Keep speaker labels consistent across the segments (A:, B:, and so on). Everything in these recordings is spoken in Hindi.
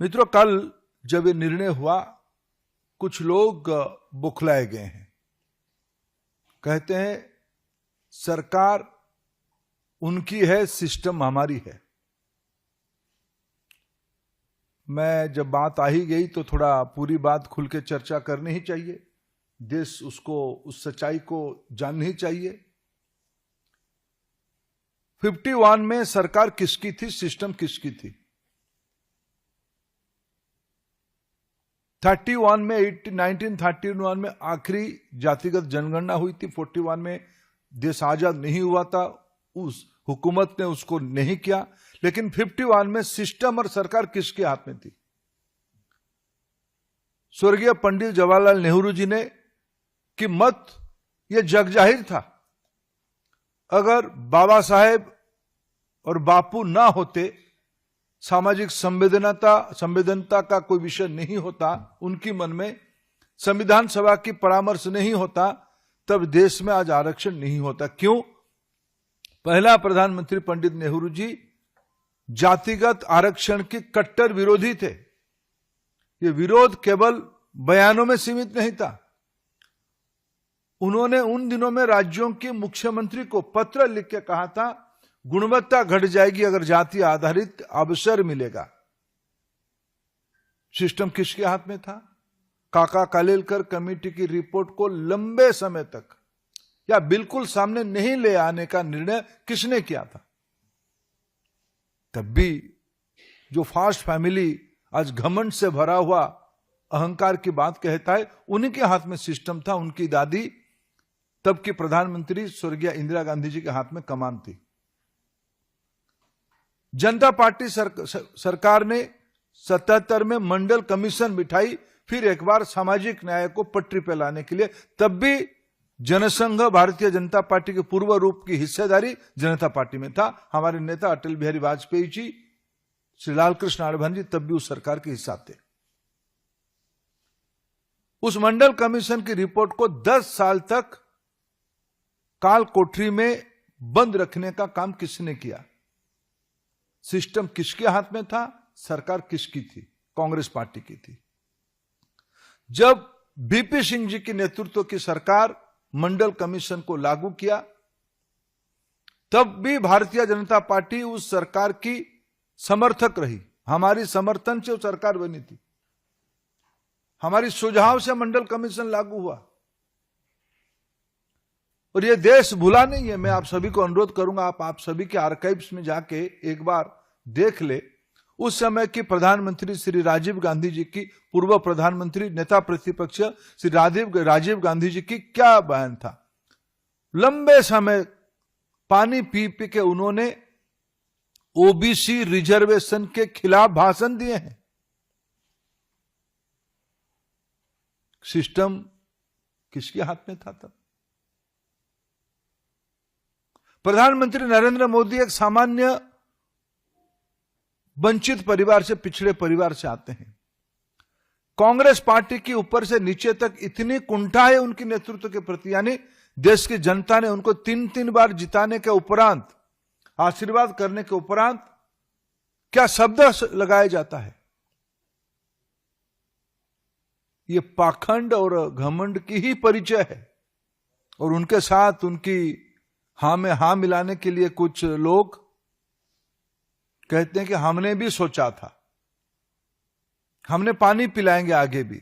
A: मित्रों, कल जब ये निर्णय हुआ, कुछ लोग बुखलाए गए हैं। कहते हैं सरकार उनकी है, सिस्टम हमारी है। मैं जब बात आ ही गई तो थोड़ा पूरी बात खुल के चर्चा करनी ही चाहिए। देश उसको, उस सच्चाई को जाननी ही चाहिए। 51 में सरकार किसकी थी, सिस्टम किसकी थी? 31 में 1931 में आखिरी जातिगत जनगणना हुई थी। 41 में देश आजाद नहीं हुआ था, उस हुकूमत ने उसको नहीं किया। लेकिन 51 में सिस्टम और सरकार किसके हाथ में थी? स्वर्गीय पंडित जवाहरलाल नेहरू जी ने कि मत यह जग जाहिर था। अगर बाबा साहेब और बापू ना होते, सामाजिक संवेदनता का कोई विषय नहीं होता उनकी मन में, संविधान सभा की परामर्श नहीं होता, तब देश में आज आरक्षण नहीं होता। क्यों? पहला प्रधानमंत्री पंडित नेहरू जी जातिगत आरक्षण के कट्टर विरोधी थे। ये विरोध केवल बयानों में सीमित नहीं था। उन्होंने उन दिनों में राज्यों के मुख्यमंत्री को पत्र लिख के कहा था, गुणवत्ता घट जाएगी अगर जाति आधारित अवसर मिलेगा। सिस्टम किसके हाथ में था? काका कालेलकर कमेटी की रिपोर्ट को लंबे समय तक या बिल्कुल सामने नहीं ले आने का निर्णय किसने किया था? तब भी जो फास्ट फैमिली आज घमंड से भरा हुआ अहंकार की बात कहता है, उन्हीं के हाथ में सिस्टम था। उनकी दादी तब की प्रधानमंत्री स्वर्गीय इंदिरा गांधी जी के हाथ में कमान थी। जनता पार्टी सरकार ने 77 में मंडल कमीशन बिठाई, फिर एक बार सामाजिक न्याय को पटरी पर लाने के लिए। तब भी जनसंघ भारतीय जनता पार्टी के पूर्व रूप की हिस्सेदारी जनता पार्टी में था। हमारे नेता अटल बिहारी वाजपेयी जी, श्री लाल कृष्ण आडवाणी जी तब भी उस सरकार के हिस्सा थे। उस मंडल कमीशन की रिपोर्ट को 10 साल तक काल कोठरी में बंद रखने का काम किसने किया? सिस्टम किसके हाथ में था? सरकार किसकी थी? कांग्रेस पार्टी की थी। जब बीपी सिंह जी के नेतृत्व की सरकार मंडल कमीशन को लागू किया, तब भी भारतीय जनता पार्टी उस सरकार की समर्थक रही। हमारी समर्थन से वो सरकार बनी थी, हमारी सुझाव से मंडल कमीशन लागू हुआ। और ये देश भूला नहीं है। मैं आप सभी को अनुरोध करूंगा, आप सभी के आर्काइव्स में जाके एक बार देख ले। उस समय की प्रधानमंत्री श्री राजीव गांधी जी की, पूर्व प्रधानमंत्री नेता प्रतिपक्ष श्री राजीव गांधी जी की क्या बयान था। लंबे समय पानी पी पी के उन्होंने ओबीसी रिजर्वेशन के खिलाफ भाषण दिए हैं। सिस्टम किसके हाथ में था तब? प्रधानमंत्री नरेंद्र मोदी एक सामान्य वंचित परिवार से, पिछड़े परिवार से आते हैं। कांग्रेस पार्टी की ऊपर से नीचे तक इतनी कुंठा है उनके नेतृत्व के प्रति, यानी देश की जनता ने उनको 3 बार जिताने के उपरांत, आशीर्वाद करने के उपरांत क्या शब्द लगाया जाता है? ये पाखंड और घमंड की ही परिचय है। और उनके साथ उनकी हां में हां मिलाने के लिए कुछ लोग कहते हैं कि हमने भी सोचा था, हमने पानी पिलाएंगे आगे भी।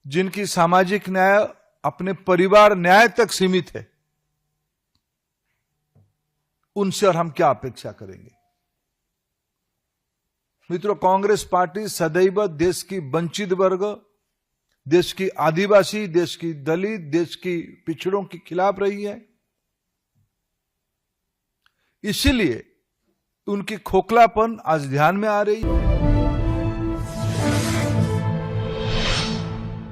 A: जिनकी सामाजिक न्याय अपने परिवार न्याय तक सीमित है, उनसे और हम क्या अपेक्षा करेंगे? मित्रों, कांग्रेस पार्टी सदैव देश की वंचित वर्ग, देश की आदिवासी, देश की दलित, देश की पिछड़ों के खिलाफ रही है। इसीलिए उनकी खोखलापन आज ध्यान में आ रही है।